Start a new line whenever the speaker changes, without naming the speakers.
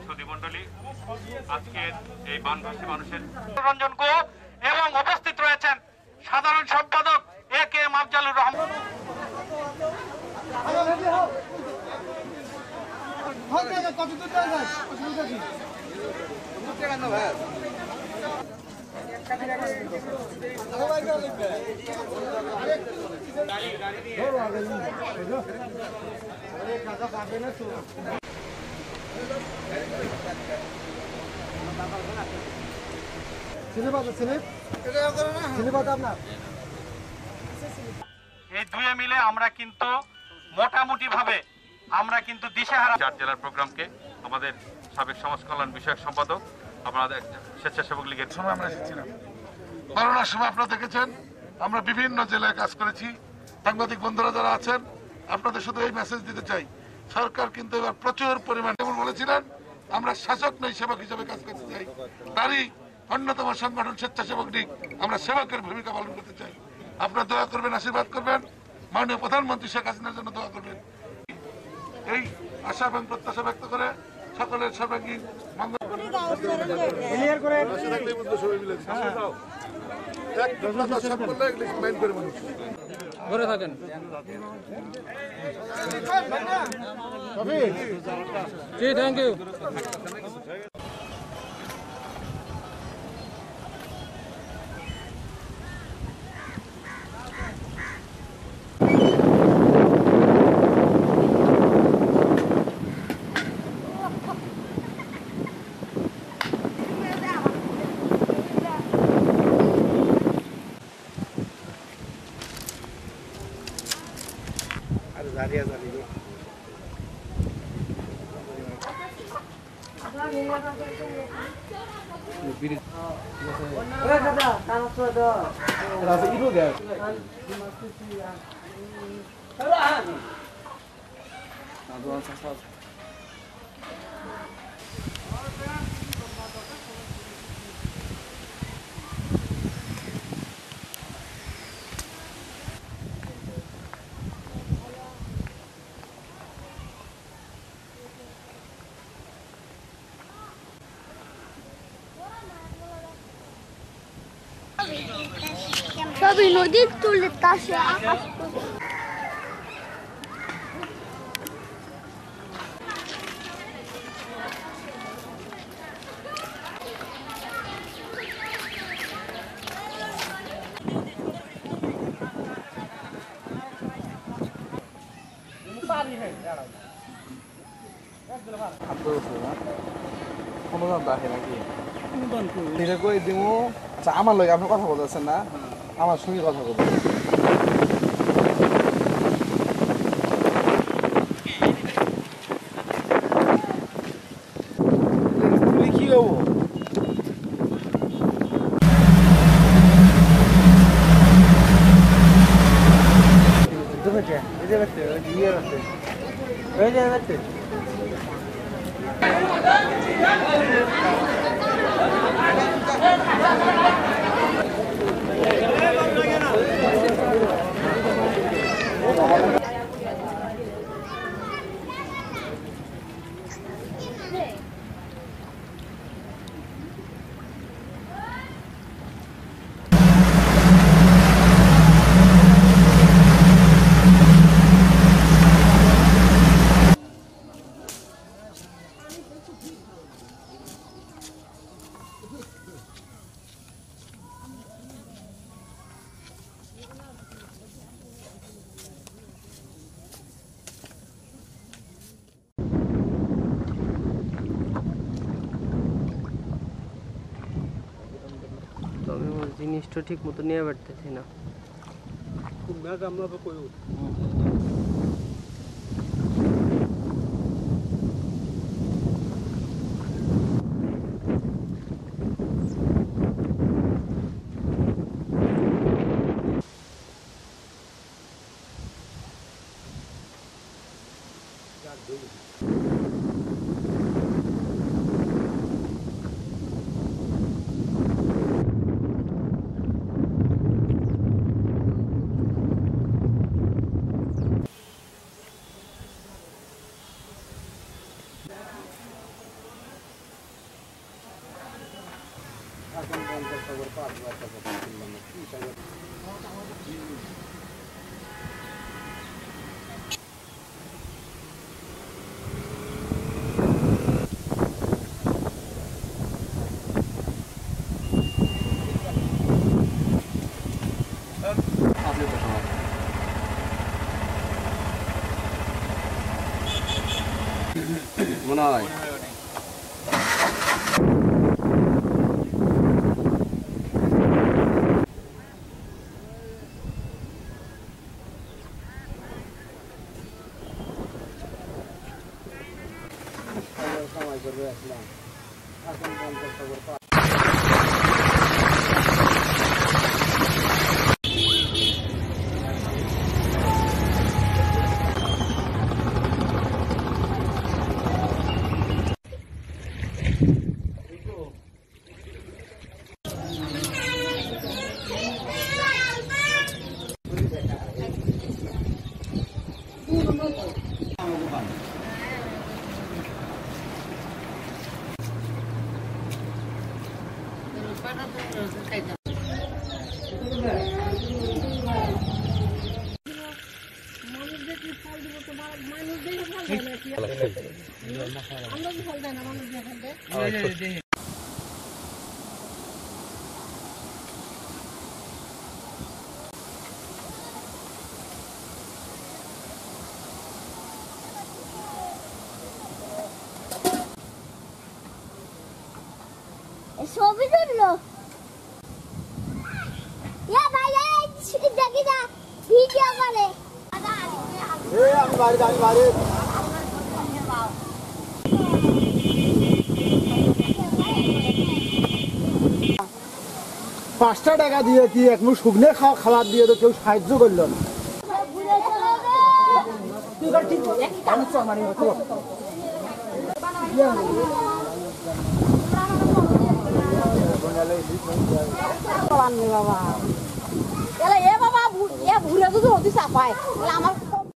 সুধীমণ্ডলী, আজকের এই বানভাসী মানুষের রঞ্জন গো এবং উপস্থিত রয়েছেন সাধারণ সম্পাদক এ কে এম আফজালুর রহমান। এই দুয়ে মিলে আমরা কিন্তু মোটামুটি ভাবে দিশেহারা জেলার প্রোগ্রামকে আমাদের সাবেক সমাজ কল্যাণ বিষয়ক সম্পাদক আমাদের স্বেচ্ছাসেবক লীগের
সময় আমরা এসেছিলাম। করোনার সময় আপনারা দেখেছেন আমরা বিভিন্ন জেলায় কাজ করেছি। সাংবাদিক বন্ধুরা যারা আছেন, আপনাদের শুধু এই মেসেজ দিতে চাই, সরকার কিন্তু এবার প্রচুর পরিমাণ যেমন বলেছিলেন আমরা শাসক নই সেবক হিসেবে কাজ করতে চাই, তারই অন্যতম সংগঠন স্বেচ্ছাসেবক লীগ আমরা সেবকের ভূমিকা পালন করতে চাই। আপনারা দোয়া করবেন, আশীর্বাদ করবেন, মাননীয় প্রধানমন্ত্রী শেখ হাসিনার জন্য দোয়া করবেন। এই আশা এবং প্রত্যাশা ব্যক্ত করে সকলের সর্বাঙ্গীন মঙ্গল
ঘরে থাকেন। Thank you.
সবই নদীর তুলে তাসে আকাশ
আমার লগে আপনি কথা বলতেছেন না, আমার সঙ্গে কথা বলবেন। কি হবো
জিনিসটা ঠিক মতো নিয়ে পারতেছি না।
মনে হয় সময় করবে আসলাম এখন 50 খবর
ছবি তুললো ভাই দেখি না ভিডিও করে
আমি বাড়ি 5টা টাকা দিয়ে কি এক মুঠ শুকনো খাবার দিয়ে তো কেউ সাহায্য করলো না
বাবা ঘুরে যদি চাপায় আমার